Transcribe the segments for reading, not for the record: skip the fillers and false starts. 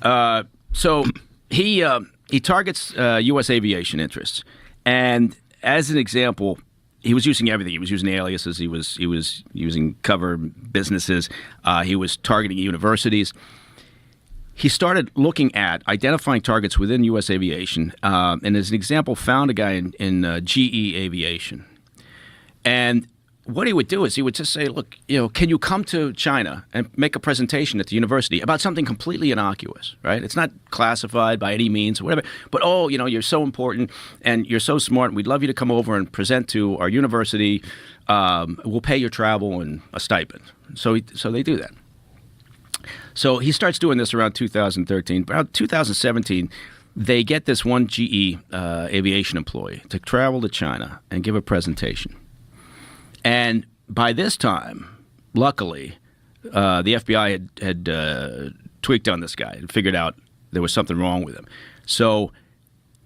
So he targets U.S. aviation interests, and as an example, he was using everything. He was using aliases. He was using cover businesses. He was targeting universities. He started looking at identifying targets within U.S. aviation, and as an example, found a guy in GE Aviation, and what he would do is he would just say, look, can you come to China and make a presentation at the university about something completely innocuous, right? It's not classified by any means or whatever, but, you're so important and you're so smart, and we'd love you to come over and present to our university. We'll pay your travel and a stipend. So they do that. So he starts doing this around 2013. Around 2017, they get this one GE aviation employee to travel to China and give a presentation. And by this time, luckily, the FBI had tweaked on this guy and figured out there was something wrong with him. So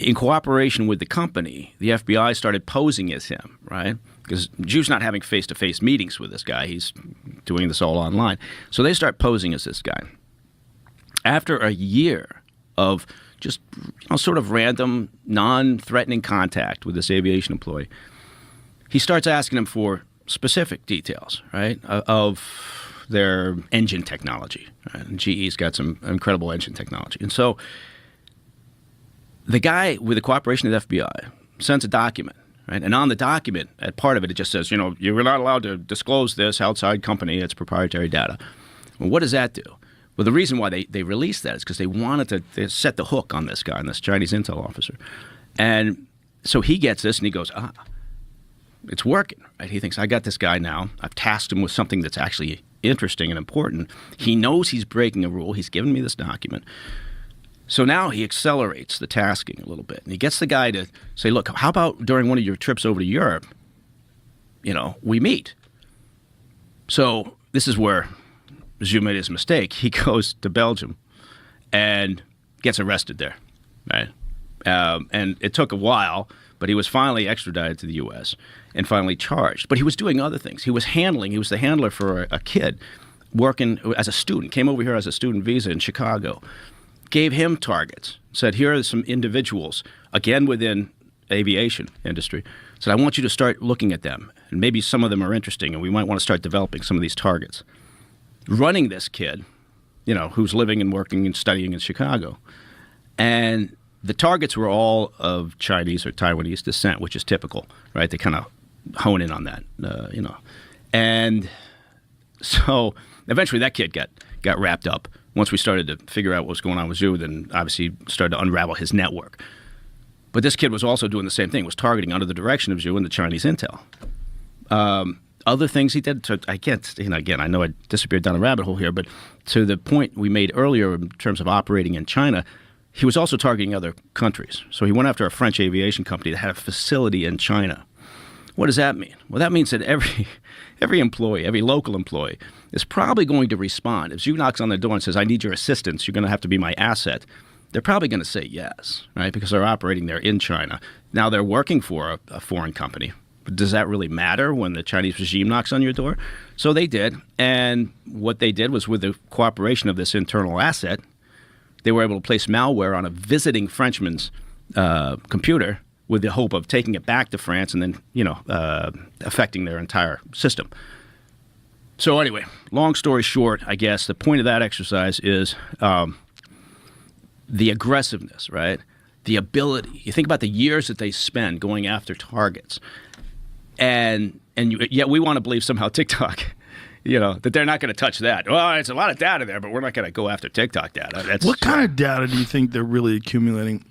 in cooperation with the company, the FBI started posing as him, right? Because Zhu's not having face-to-face meetings with this guy. He's doing this all online. So they start posing as this guy. After a year of just sort of random, non-threatening contact with this aviation employee, he starts asking him for specific details, right, of their engine technology. Right? And GE's got some incredible engine technology. And so the guy, with the cooperation of the FBI, sends a document, right? And on the document, at part of it, it just says, you're not allowed to disclose this outside company. It's proprietary data. Well, what does that do? Well, the reason why they released that is because they wanted to set the hook on this guy, on this Chinese intel officer. And so he gets this and he goes, it's working, right? He thinks, I got this guy now. I've tasked him with something that's actually interesting and important. He knows he's breaking a rule. He's given me this document. So now he accelerates the tasking a little bit. And he gets the guy to say, look, how about during one of your trips over to Europe, we meet. So this is where Zhu made his mistake. He goes to Belgium and gets arrested there, right? And it took a while, but he was finally extradited to the U.S. and finally charged. But he was doing other things. He was the handler for a kid working as a student, came over here as a student visa in Chicago, gave him targets, said, here are some individuals, again within aviation industry, said, I want you to start looking at them, and maybe some of them are interesting, and we might want to start developing some of these targets. Running this kid, who's living and working and studying in Chicago. And the targets were all of Chinese or Taiwanese descent, which is typical, right? They kind of hone in on that, And so eventually that kid got wrapped up. Once we started to figure out what was going on with Zhu, then obviously started to unravel his network. But this kid was also doing the same thing, was targeting under the direction of Zhu and the Chinese intel. Other things he did, I can't, again, I know I disappeared down a rabbit hole here, but to the point we made earlier in terms of operating in China, he was also targeting other countries. So he went after a French aviation company that had a facility in China. What does that mean? Well, that means that every employee, every local employee, is probably going to respond. If Zhu knocks on the door and says, I need your assistance, you're going to have to be my asset, they're probably going to say yes, right? Because they're operating there in China. Now they're working for a foreign company. But does that really matter when the Chinese regime knocks on your door? So they did. And what they did was, with the cooperation of this internal asset, they were able to place malware on a visiting Frenchman's computer with the hope of taking it back to France and then, affecting their entire system. So anyway, long story short, I guess the point of that exercise is the aggressiveness, right? The ability. You think about the years that they spend going after targets. And yet we want to believe somehow TikTok, that they're not going to touch that. Well, it's a lot of data there, but we're not going to go after TikTok data. What kind of data do you think they're really accumulating?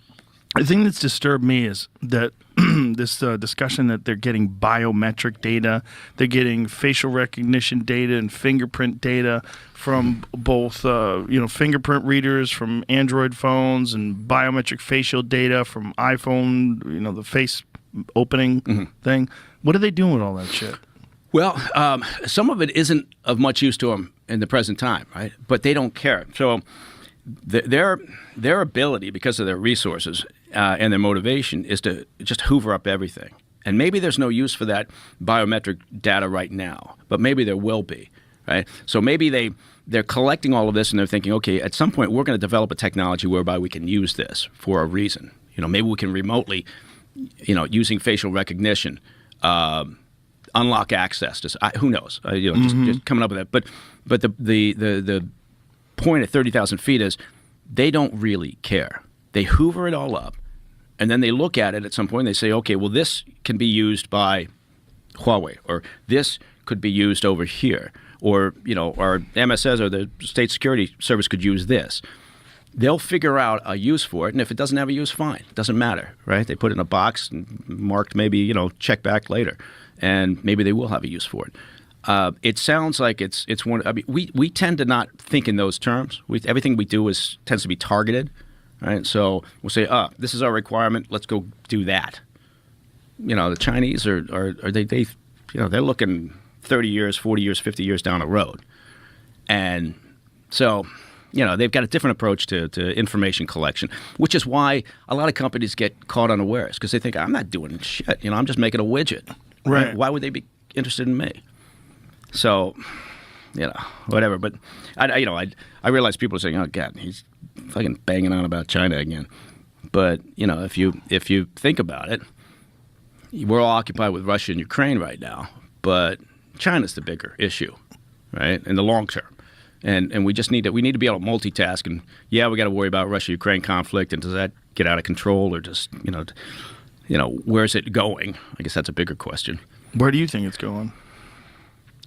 The thing that's disturbed me is that this discussion that they're getting biometric data, they're getting facial recognition data and fingerprint data from both, fingerprint readers from Android phones and biometric facial data from iPhone, the face opening thing. What are they doing with all that shit? Well, some of it isn't of much use to them in the present time, right? But they don't care. So their ability, because of their resources and their motivation, is to just hoover up everything. And maybe there's no use for that biometric data right now, but maybe there will be, right? So maybe they're collecting all of this and they're thinking, okay, at some point we're going to develop a technology whereby we can use this for a reason. Maybe we can remotely, using facial recognition, unlock access to. Who knows? Just coming up with that. But the point at 30,000 feet is they don't really care. They hoover it all up, and then they look at it at some point and they say, okay, well, this can be used by Huawei, or this could be used over here, or our MSS or the State Security Service could use this. They'll figure out a use for it, and if it doesn't have a use, fine. It doesn't matter, right? They put it in a box and marked maybe, check back later, and maybe they will have a use for it. It sounds like it's one. I mean, we tend to not think in those terms. Everything we do tends to be targeted, right? So we'll say, this is our requirement. Let's go do that. The Chinese are they're looking 30 years, 40 years, 50 years down the road, and so. They've got a different approach to information collection, which is why a lot of companies get caught unawares because they think, I'm not doing shit. I'm just making a widget. Right. Why would they be interested in me? So, whatever. But, I realize people are saying, oh, God, he's fucking banging on about China again. But, if you think about it, we're all occupied with Russia and Ukraine right now. But China's the bigger issue, right, in the long term. And we just need to be able to multitask. And we got to worry about Russia-Ukraine conflict. And does that get out of control, or just where's it going? I guess that's a bigger question. Where do you think it's going?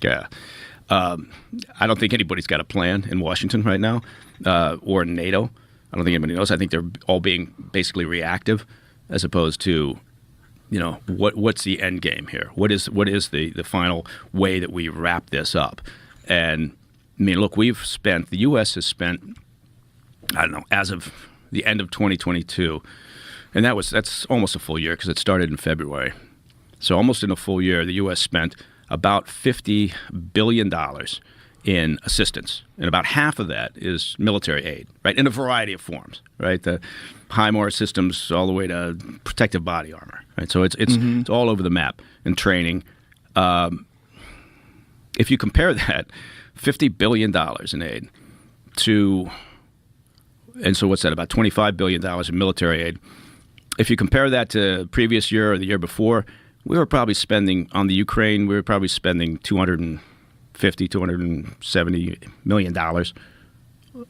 Yeah, I don't think anybody's got a plan in Washington right now, or in NATO. I don't think anybody knows. I think they're all being basically reactive, as opposed to, what's the end game here? What is the final way that we wrap this up? And I mean, look, the U.S. has spent, I don't know, as of the end of 2022, and that's almost a full year because it started in February. So almost in a full year, the U.S. spent about $50 billion in assistance, and about half of that is military aid, right, in a variety of forms, right? The HIMARS systems all the way to protective body armor, right? So it's all over the map, and training. If you compare that $50 billion in aid and so what's that, about $25 billion in military aid. If you compare that to previous year or the year before, we were probably spending, on the Ukraine, $250, $270 million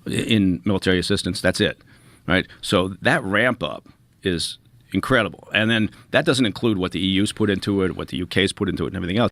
in military assistance. That's it, right? So that ramp up is incredible. And then that doesn't include what the EU's put into it, what the UK's put into it, and everything else.